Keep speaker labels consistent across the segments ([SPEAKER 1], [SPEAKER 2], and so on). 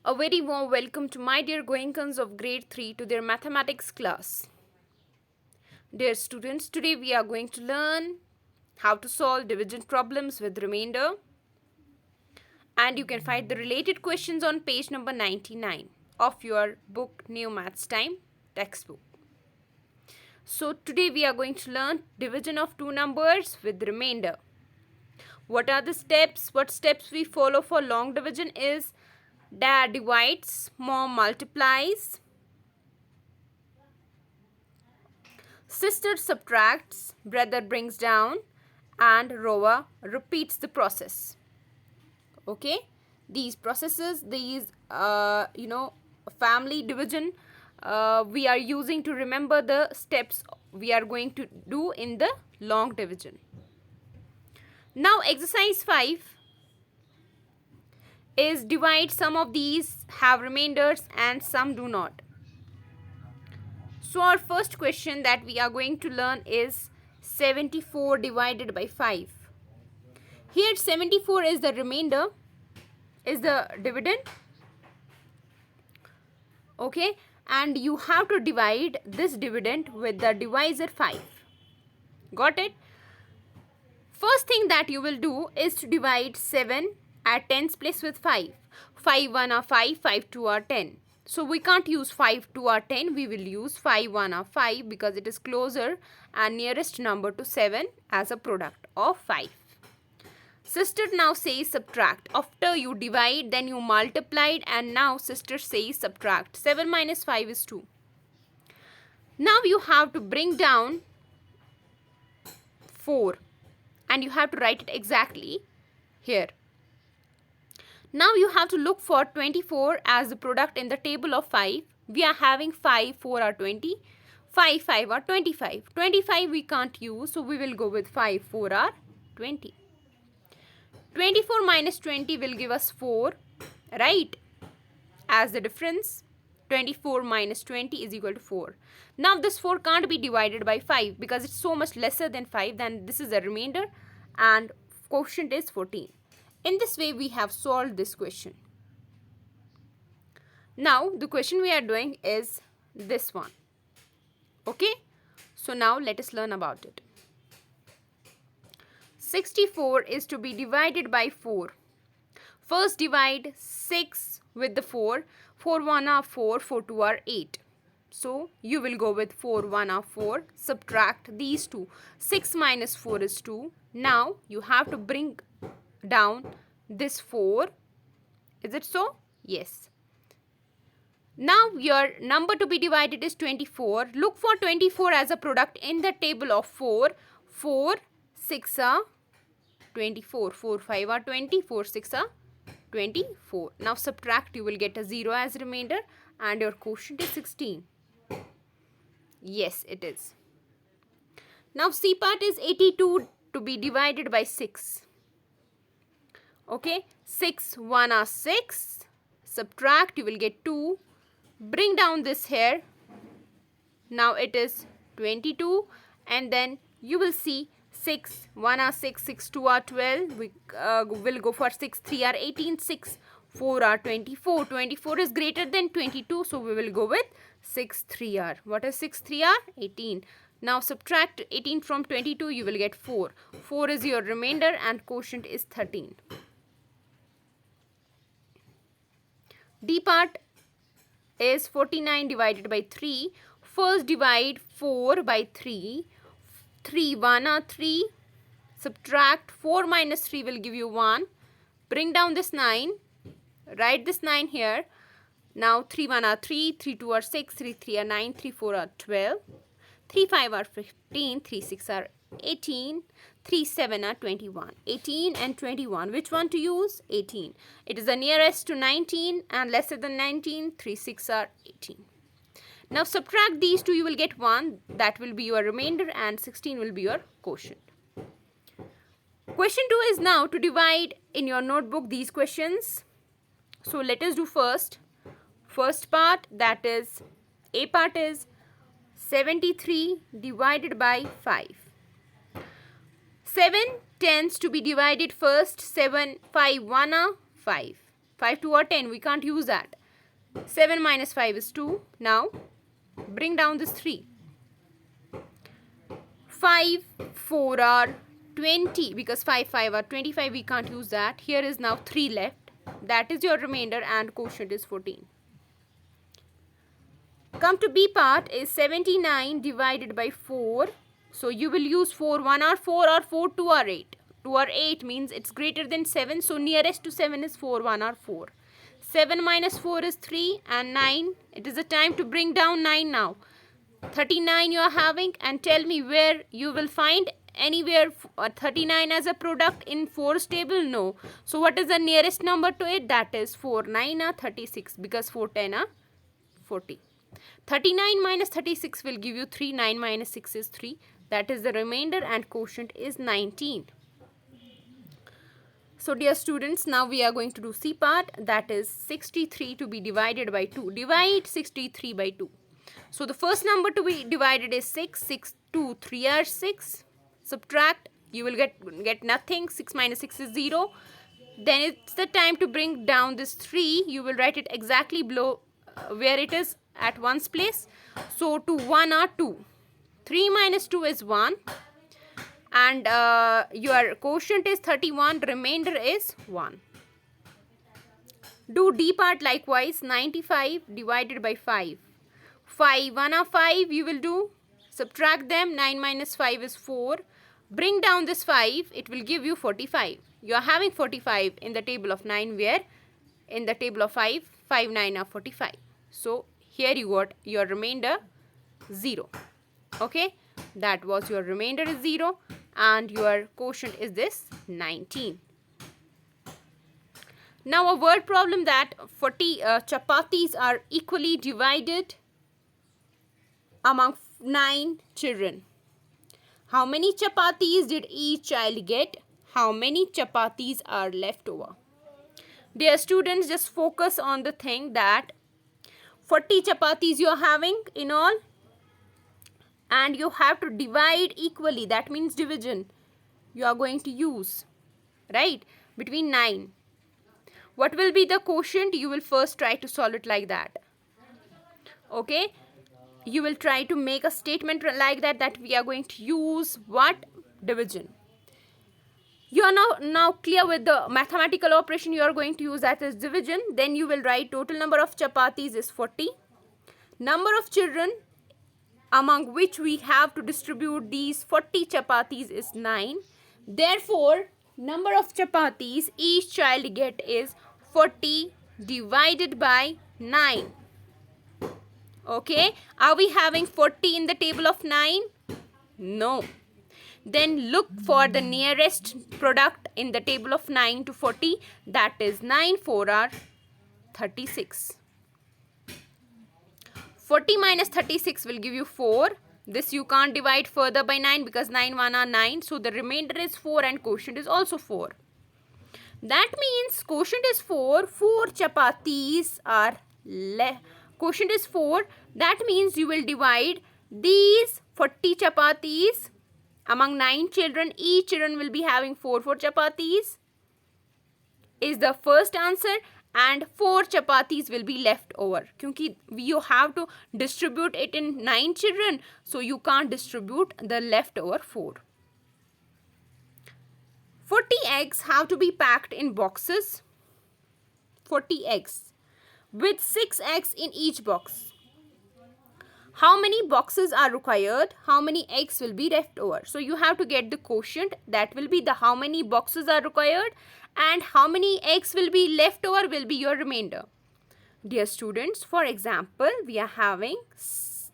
[SPEAKER 1] A very warm welcome to my dear Goenkans of grade 3 to their mathematics class. Dear students, today we are going to learn how to solve division problems with remainder, and you can find the related questions on page number 99 of your book New Maths Time textbook. So today we are going to learn division of two numbers with remainder. What are the steps? What steps we follow for long division is dad divides, mom multiplies, sister subtracts, brother brings down, and rower repeats the process. Okay, these processes, family division, we are using to remember the steps we are going to do in the long division. Now exercise 5 is divide. Some of these have remainders and some do not. So our first question that we are going to learn is 74 divided by 5. Here 74 is the remainder, is the dividend. Okay, and you have to divide this dividend with the divisor 5. Got it? First thing that you will do is to divide 7 at tens place with 5. 5 1 are 5, 5 2 are 10. So we can't use 5 2 are 10, we will use 5 1 are 5 because it is closer and nearest number to 7 as a product of 5. Sister now says subtract. After you divide, then you multiplied, and now sister says subtract. 7 minus 5 is 2. Now you have to bring down 4 and you have to write it exactly here. Now you have to look for 24 as the product in the table of 5. We are having 5, 4 are 20, 5, 5 are 25. 25 we can't use, so we will go with 5, 4 are 20. 24 minus 20 will give us 4, right? As the difference, 24 minus 20 is equal to 4. Now this 4 can't be divided by 5 because it's so much lesser than 5, then this is a remainder and quotient is 14. In this way we have solved this question. Now the question we are doing is this one. Okay, so now let us learn about it. 64 is to be divided by 4. First divide 6 with the 4. 4 1 are 4, 4 2 are 8. So you will go with 4 1 are 4. Subtract these two. 6 minus 4 is 2. Now you have to bring down this 4. Is it so? Yes. Now your number to be divided is 24. Look for 24 as a product in the table of 4. 4 6 are 24. 4 5 are 20. 4 6 are 24. Now subtract, you will get a 0 as remainder and your quotient is 16. Yes, it is. Now C part is 82 to be divided by 6. Okay, 6 1 are 6. Subtract, you will get 2. Bring down this here. Now it is 22, and then you will see 6 1 are 6, 6 2 are 12. We will go for 6 3 are 18, 6 4 are 24. 24 is greater than 22, so we will go with 6 3 are. What is 6 3 are? 18. Now subtract 18 from 22, you will get 4. 4 is your remainder and quotient is 13. D part is 49 divided by 3. First divide 4 by 3. 3 1 are 3. Subtract 4 minus 3 will give you 1. Bring down this 9. Write this 9 here. Now 3 1 are 3. 3 2 are 6. 3 3 are 9. 3 4 are 12. 3 5 are 15. 3 6 are 18. 3 7 are 21. 18 and 21. Which one to use? 18. It is the nearest to 19 and lesser than 19. 3 6 are 18. Now subtract these two, you will get 1. That will be your remainder and 16 will be your quotient. Question 2 is now to divide in your notebook these questions. So let us do first. First part, that is A part, is 73 divided by 5. 7 tends to be divided first. 7 5 1 are 5. 5 2 are 10. We can't use that. 7 minus 5 is 2. Now, bring down this 3. 5 4 are 20. Because 5 5 are 25. We can't use that. Here is now 3 left. That is your remainder and quotient is 14. Come to B part is 79 divided by 4. So you will use 4 1 or 4 or 4 2 or 8. 2 or 8 means it's greater than 7. So nearest to 7 is 4 1 or 4. 7 minus 4 is 3 and 9. It is the time to bring down 9 now. 39 you are having, and tell me where you will find anywhere 39 as a product in 4's table. No. So what is the nearest number to it? That is 4 9 are 36 because 4 10 are 40. 39 minus 36 will give you 3. 9 minus 6 is 3. That is the remainder and quotient is 19. So dear students, now we are going to do C part, that is 63 to be divided by 2. Divide 63 by 2. So the first number to be divided is 6. 6 2 3 are 6. Subtract, you will get nothing. 6 minus 6 is 0. Then it's the time to bring down this 3. You will write it exactly below where it is at one's place. So 2 1 are 2. 3 minus 2 is 1. And your quotient is 31, remainder is 1. Do D part likewise, 95 divided by 5. 5 1 are 5, you will do, subtract them, 9 minus 5 is 4. Bring down this 5, it will give you 45. You are having 45 in the table of 9, where in the table of 5, 5 9 are 45. So here you got your remainder 0. Okay, that was your remainder is 0. And your quotient is this 19. Now a word problem that 40 chapatis are equally divided among 9 children. How many chapatis did each child get? How many chapatis are left over? Dear students, just focus on the thing that 40 chapatis you are having in all. And you have to divide equally. That means division. You are going to use, right, between 9. What will be the quotient? You will first try to solve it like that. Okay. You will try to make a statement like that we are going to use what? Division. You are now clear with the mathematical operation you are going to use, that is division. Then you will write total number of chapatis is 40. Number of children among which we have to distribute these 40 chapatis is 9. Therefore, number of chapatis each child get is 40 divided by 9. Okay, are we having 40 in the table of 9? No. Then look for the nearest product in the table of 9 to 40. That is 9 4 are 36. 40 minus 36 will give you 4. This you can't divide further by 9 because 9 1 are 9. So the remainder is 4 and quotient is also 4. That means quotient is 4. 4 chapatis are left. Quotient is 4. That means you will divide these 40 chapatis among 9 children. Each children will be having 4 chapatis. Is the first answer. And 4 chapatis will be left over. Because you have to distribute it in 9 children. So you can't distribute the leftover 4. 40 eggs have to be packed in boxes. 40 eggs. With 6 eggs in each box. How many boxes are required? How many eggs will be left over? So you have to get the quotient. That will be the how many boxes are required. And how many eggs will be left over will be your remainder. Dear students, for example, we are having 6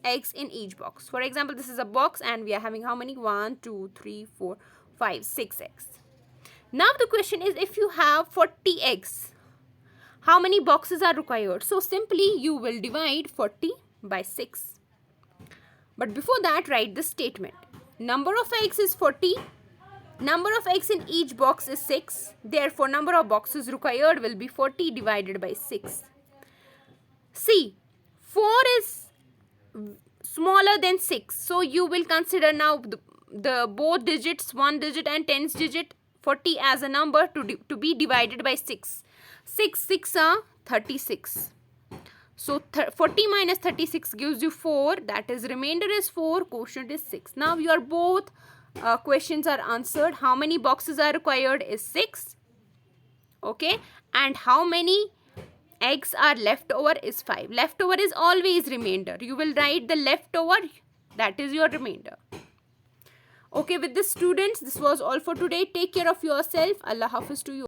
[SPEAKER 1] eggs in each box. For example, this is a box and we are having how many? 1, 2, 3, 4, 5, 6 eggs. Now the question is, if you have 40 eggs, how many boxes are required? So simply you will divide 40 by 6. But before that, write the statement. Number of eggs is 40. Number of eggs in each box is 6. Therefore, number of boxes required will be 40 divided by 6. See, 4 is smaller than 6. So, you will consider now the both digits, 1 digit and 10's digit. 40 as a number to be divided by 6. 6 are 36. So 40 minus 36 gives you 4. That is, remainder is 4. Quotient is 6. Now your both questions are answered. How many boxes are required is 6. Okay. And how many eggs are left over is 5. Leftover is always remainder. You will write the leftover. That is your remainder. Okay, with this, students, this was all for today. Take care of yourself. Allah Hafiz to you.